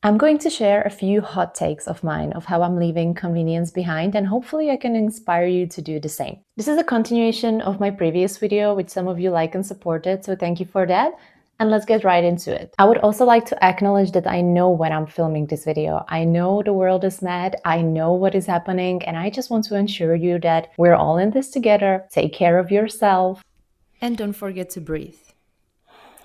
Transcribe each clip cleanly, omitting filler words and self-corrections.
I'm going to share a few hot takes of mine of how I'm leaving convenience behind, and hopefully I can inspire you to do the same. This is a continuation of my previous video, which some of you like and supported, so thank you for that. And let's get right into it. I would also like to acknowledge that I know when I'm filming this video. I know the world is mad, I know what is happening, and I just want to ensure you that we're all in this together. Take care of yourself. And don't forget to breathe.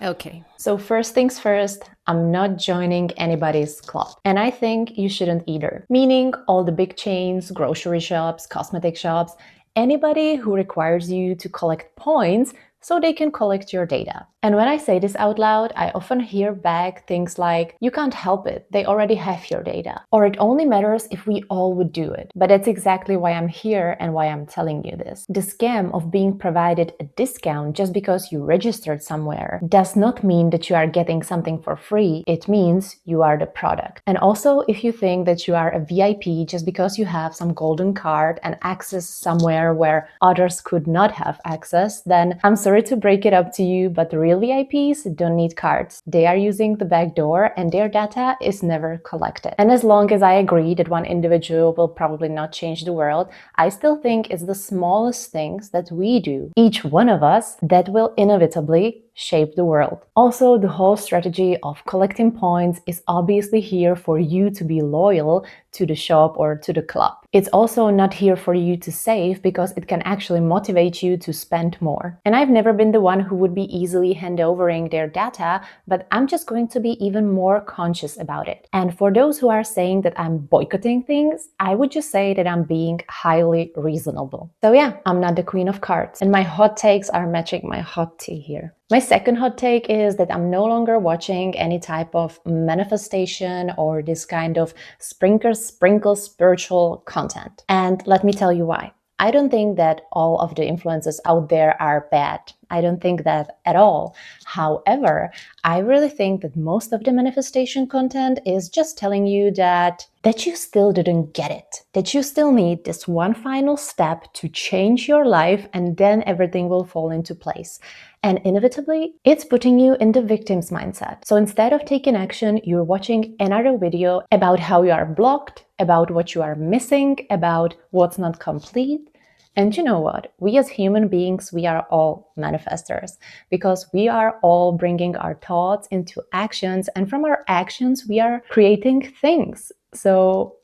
Okay, so first things first, I'm not joining anybody's club. And I think you shouldn't either. Meaning all the big chains, grocery shops, cosmetic shops, anybody who requires you to collect points so they can collect your data. And when I say this out loud, I often hear back things like, you can't help it, they already have your data. Or it only matters if we all would do it. But that's exactly why I'm here and why I'm telling you this. The scam of being provided a discount just because you registered somewhere does not mean that you are getting something for free. It means you are the product. And also, if you think that you are a VIP just because you have some golden card and access somewhere where others could not have access, then I'm sorry to break it up to you, but the real VIPs don't need cards. They are using the back door and their data is never collected. And as long as I agree that one individual will probably not change the world, I still think it's the smallest things that we do, each one of us, that will inevitably shape the world. Also, the whole strategy of collecting points is obviously here for you to be loyal to the shop or to the club. It's also not here for you to save because it can actually motivate you to spend more. And I've never been the one who would be easily handovering their data, but I'm just going to be even more conscious about it. And for those who are saying that I'm boycotting things, I would just say that I'm being highly reasonable. So yeah, I'm not the queen of cards, and my hot takes are matching my hot tea here. My second hot take is that I'm no longer watching any type of manifestation or this kind of sprinkle spiritual content. And let me tell you why. I don't think that all of the influencers out there are bad. I don't think that at all. However, I really think that most of the manifestation content is just telling you that you still didn't get it, that you still need this one final step to change your life and then everything will fall into place. And inevitably, it's putting you in the victim's mindset. So instead of taking action, you're watching another video about how you are blocked, about what you are missing, about what's not complete. And you know what? We as human beings, we are all manifestors because we are all bringing our thoughts into actions, and from our actions, we are creating things. So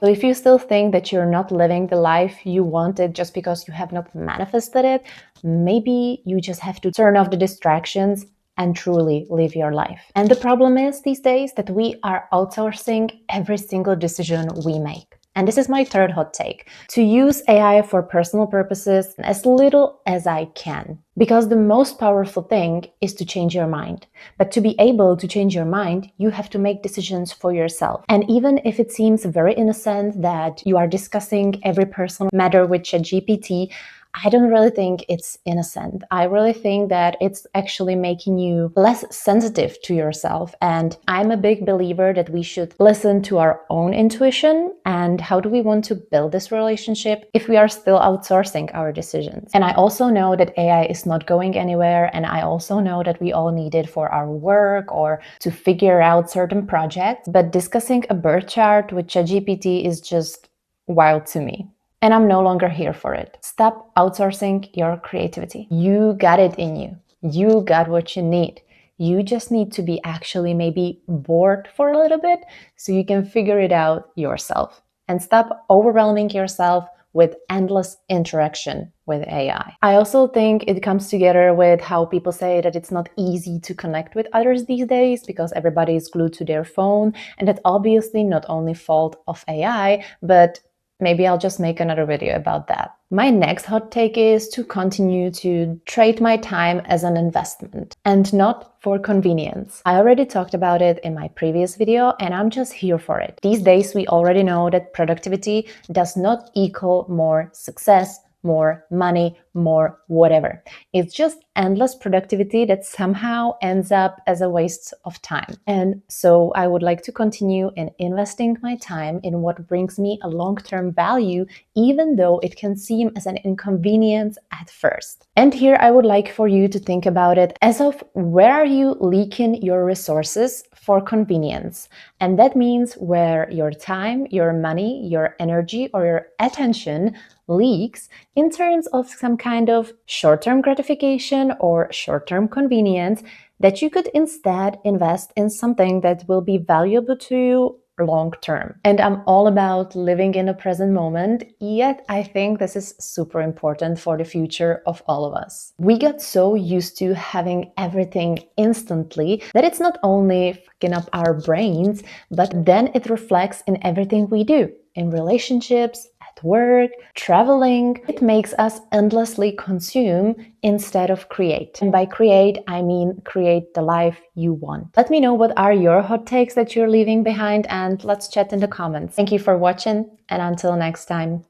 if you still think that you're not living the life you wanted just because you have not manifested it, maybe you just have to turn off the distractions and truly live your life. And the problem is these days that we are outsourcing every single decision we make. And this is my third hot take: to use AI for personal purposes as little as I can. Because the most powerful thing is to change your mind. But to be able to change your mind, you have to make decisions for yourself. And even if it seems very innocent that you are discussing every personal matter with ChatGPT, I don't really think it's innocent. I really think that it's actually making you less sensitive to yourself. And I'm a big believer that we should listen to our own intuition. And how do we want to build this relationship if we are still outsourcing our decisions? And I also know that AI is not going anywhere. And I also know that we all need it for our work or to figure out certain projects. But discussing a birth chart with ChatGPT is just wild to me. And I'm no longer here for it. Stop outsourcing your creativity. You got it in you. You got what you need. You just need to be actually maybe bored for a little bit so you can figure it out yourself. And stop overwhelming yourself with endless interaction with AI. I also think it comes together with how people say that it's not easy to connect with others these days because everybody is glued to their phone. And that's obviously not only fault of AI, but maybe I'll just make another video about that. My next hot take is to continue to trade my time as an investment and not for convenience. I already talked about it in my previous video and I'm just here for it. These days, we already know that productivity does not equal more success, more money, more, whatever. It's just endless productivity that somehow ends up as a waste of time. And so I would like to continue in investing my time in what brings me a long-term value, even though it can seem as an inconvenience at first. And here I would like for you to think about it as of where are you leaking your resources for convenience? And that means where your time, your money, your energy, or your attention leaks in terms of some kind of short-term gratification or short-term convenience that you could instead invest in something that will be valuable to you long term. And I'm all about living in the present moment, yet I think this is super important for the future of all of us. We got so used to having everything instantly that it's not only fucking up our brains, but then it reflects in everything we do, in relationships, at work, traveling. It makes us endlessly consume instead of create. And by create, I mean create the life you want. Let me know what are your hot takes that you're leaving behind, and let's chat in the comments. Thank you for watching, and until next time.